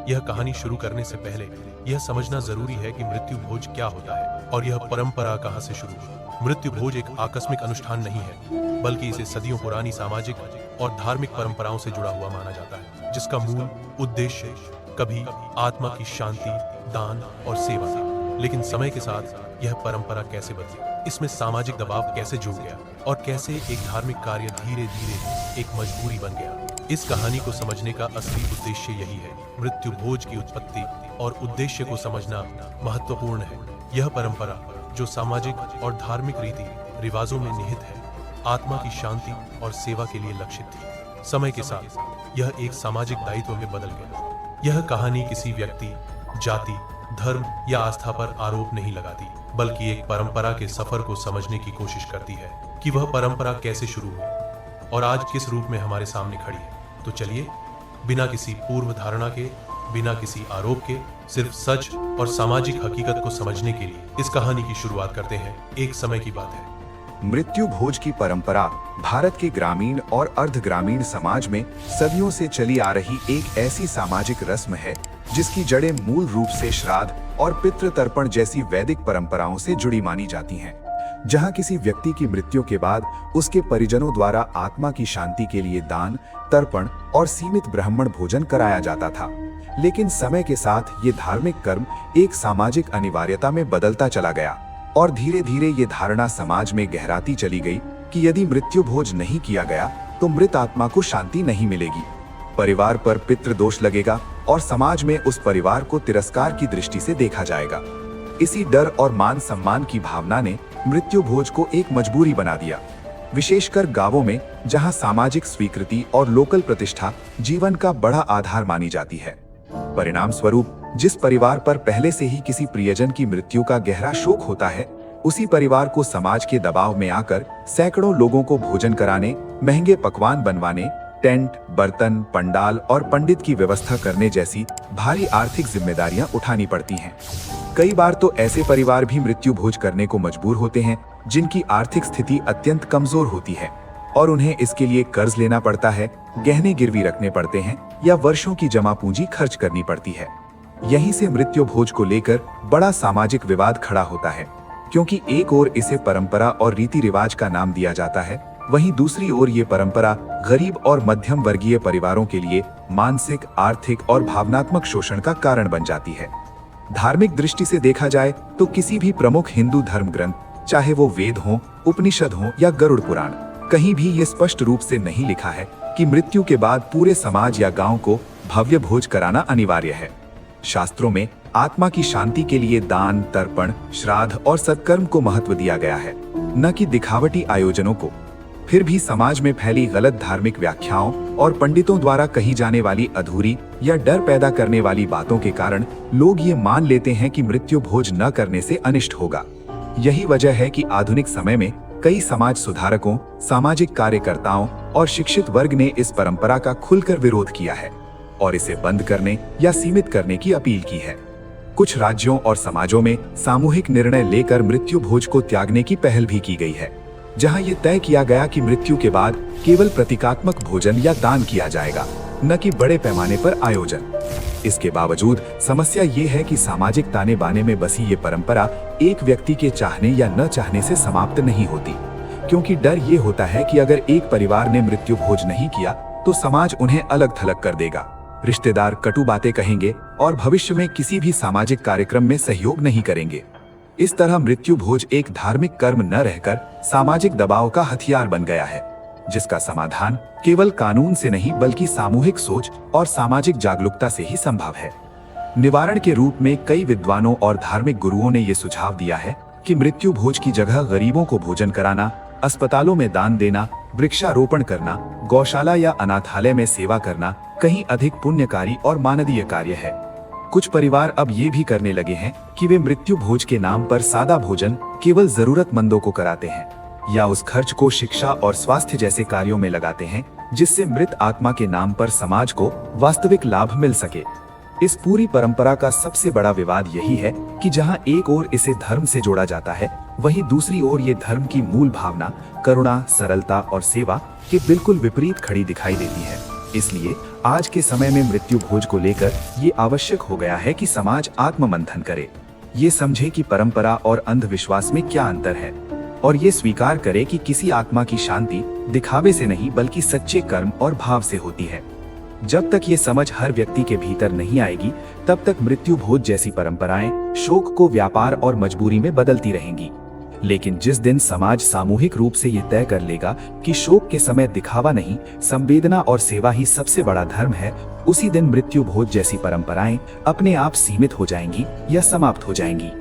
यह कहानी शुरू करने से पहले यह समझना जरूरी है कि मृत्यु भोज क्या होता है और यह परंपरा कहां से शुरू हुई। मृत्यु भोज एक आकस्मिक अनुष्ठान नहीं है, बल्कि इसे सदियों पुरानी सामाजिक और धार्मिक परंपराओं से जुड़ा हुआ माना जाता है, जिसका मूल उद्देश्य कभी आत्मा की शांति, दान और सेवा था। लेकिन समय के साथ यह परंपरा कैसे बदली, इसमें सामाजिक दबाव कैसे जुड़ गया और कैसे एक धार्मिक कार्य धीरे धीरे एक मजबूरी बन गया, इस कहानी को समझने का असली उद्देश्य यही है। मृत्यु भोज की उत्पत्ति और उद्देश्य को समझना महत्वपूर्ण है। यह परंपरा, जो सामाजिक और धार्मिक रीति रिवाजों में निहित है, आत्मा की शांति और सेवा के लिए लक्षित थी। समय के साथ यह एक सामाजिक दायित्व में बदल गया। यह कहानी किसी व्यक्ति, जाति, धर्म या आस्था पर आरोप नहीं लगाती, बल्कि एक परंपरा के सफर को समझने की कोशिश करती है कि वह परंपरा कैसे शुरू हुई और आज किस रूप में हमारे सामने खड़ी है। तो चलिए, बिना किसी पूर्व धारणा के, बिना किसी आरोप के, सिर्फ सच और सामाजिक हकीकत को समझने के लिए इस कहानी की शुरुआत करते हैं। एक समय की बात है। मृत्यु भोज की परंपरा भारत के ग्रामीण और अर्ध ग्रामीण समाज में सदियों से चली आ रही एक ऐसी सामाजिक रस्म है जिसकी जड़ें मूल रूप से श्राद्ध और पितृ तर्पण जैसी वैदिक परंपराओं से जुड़ी मानी जाती हैं, जहां किसी व्यक्ति की मृत्यु के बाद उसके परिजनों द्वारा आत्मा की शांति के लिए दान, तर्पण और सीमित ब्राह्मण भोजन कराया जाता था। लेकिन समय के साथ ये धार्मिक कर्म एक सामाजिक अनिवार्यता में बदलता चला गया और धीरे धीरे ये धारणा समाज में गहराती चली गई कि यदि मृत्यु भोज नहीं किया गया तो मृत आत्मा को शांति नहीं मिलेगी, परिवार पर पितृ दोष लगेगा और समाज में उस परिवार को तिरस्कार की दृष्टि से देखा जाएगा। इसी डर और मान सम्मान की भावना ने मृत्यु भोज को एक मजबूरी बना दिया, विशेषकर गांवों में जहां सामाजिक स्वीकृति और लोकल प्रतिष्ठा जीवन का बड़ा आधार मानी जाती है। परिणाम स्वरूप जिस परिवार पर पहले से ही किसी प्रियजन की मृत्यु का गहरा शोक होता है, उसी परिवार को समाज के दबाव में आकर सैकड़ों लोगों को भोजन कराने, महंगे पकवान बनवाने, टेंट, बर्तन, पंडाल और पंडित की व्यवस्था करने जैसी भारी आर्थिक जिम्मेदारियां उठानी पड़ती हैं। कई बार तो ऐसे परिवार भी मृत्यु भोज करने को मजबूर होते हैं जिनकी आर्थिक स्थिति अत्यंत कमजोर होती है और उन्हें इसके लिए कर्ज लेना पड़ता है, गहने गिरवी रखने पड़ते हैं या वर्षों की जमा पूंजी खर्च करनी पड़ती है। यहीं से मृत्यु भोज को लेकर बड़ा सामाजिक विवाद खड़ा होता है, क्योंकि एक ओर इसे परंपरा और रीति रिवाज का नाम दिया जाता है, वहीं दूसरी ओर ये परंपरा गरीब और मध्यम वर्गीय परिवारों के लिए मानसिक, आर्थिक और भावनात्मक शोषण का कारण बन जाती है। धार्मिक दृष्टि से देखा जाए तो किसी भी प्रमुख हिंदू धर्म ग्रंथ, चाहे वो वेद हों, उपनिषद हों या गरुड़ पुराण, कहीं भी ये स्पष्ट रूप से नहीं लिखा है कि मृत्यु के बाद पूरे समाज या गांव को भव्य भोज कराना अनिवार्य है। शास्त्रों में आत्मा की शांति के लिए दान, तर्पण, श्राद्ध और सत्कर्म को महत्व दिया गया है, न कि दिखावटी आयोजनों को। फिर भी समाज में फैली गलत धार्मिक व्याख्याओं और पंडितों द्वारा कही जाने वाली अधूरी या डर पैदा करने वाली बातों के कारण लोग ये मान लेते हैं कि मृत्यु भोज न करने से अनिष्ट होगा। यही वजह है कि आधुनिक समय में कई समाज सुधारकों, सामाजिक कार्यकर्ताओं और शिक्षित वर्ग ने इस परंपरा का खुलकर विरोध किया है और इसे बंद करने या सीमित करने की अपील की है। कुछ राज्यों और समाजों में सामूहिक निर्णय लेकर मृत्यु भोज को त्यागने की पहल भी की गई है, जहां ये तय किया गया कि मृत्यु के बाद केवल प्रतीकात्मक भोजन या दान किया जाएगा, न कि बड़े पैमाने पर आयोजन। इसके बावजूद समस्या ये है कि सामाजिक ताने बाने में बसी ये परंपरा एक व्यक्ति के चाहने या न चाहने से समाप्त नहीं होती, क्योंकि डर ये होता है कि अगर एक परिवार ने मृत्यु भोज नहीं किया तो समाज उन्हें अलग थलग कर देगा, रिश्तेदार कटु बातें कहेंगे और भविष्य में किसी भी सामाजिक कार्यक्रम में सहयोग नहीं करेंगे। इस तरह मृत्यु भोज एक धार्मिक कर्म न रहकर सामाजिक दबाव का हथियार बन गया है, जिसका समाधान केवल कानून से नहीं बल्कि सामूहिक सोच और सामाजिक जागरूकता से ही संभव है। निवारण के रूप में कई विद्वानों और धार्मिक गुरुओं ने ये सुझाव दिया है कि मृत्यु भोज की जगह गरीबों को भोजन कराना, अस्पतालों में दान देना, वृक्षारोपण करना, गौशाला या अनाथालय में सेवा करना कहीं अधिक पुण्यकारी और मानवीय कार्य है। कुछ परिवार अब ये भी करने लगे हैं कि वे मृत्यु भोज के नाम पर सादा भोजन केवल जरूरतमंदों को कराते हैं या उस खर्च को शिक्षा और स्वास्थ्य जैसे कार्यों में लगाते हैं, जिससे मृत आत्मा के नाम पर समाज को वास्तविक लाभ मिल सके। इस पूरी परंपरा का सबसे बड़ा विवाद यही है कि जहां एक ओर इसे धर्म से जोड़ा जाता है, वहीं दूसरी ओर ये धर्म की मूल भावना करुणा, सरलता और सेवा के बिल्कुल विपरीत खड़ी दिखाई देती है। इसलिए आज के समय में मृत्यु भोज को लेकर ये आवश्यक हो गया है कि समाज आत्ममंथन करे, ये समझे कि परंपरा और अंधविश्वास में क्या अंतर है, और ये स्वीकार करे कि किसी आत्मा की शांति दिखावे से नहीं बल्कि सच्चे कर्म और भाव से होती है। जब तक ये समझ हर व्यक्ति के भीतर नहीं आएगी, तब तक मृत्यु भोज जैसी परंपराएं शोक को व्यापार और मजबूरी में बदलती रहेंगी। लेकिन जिस दिन समाज सामूहिक रूप से ये तय कर लेगा कि शोक के समय दिखावा नहीं, संवेदना और सेवा ही सबसे बड़ा धर्म है, उसी दिन मृत्यु भोज जैसी परंपराएं अपने आप सीमित हो जाएंगी या समाप्त हो जाएंगी।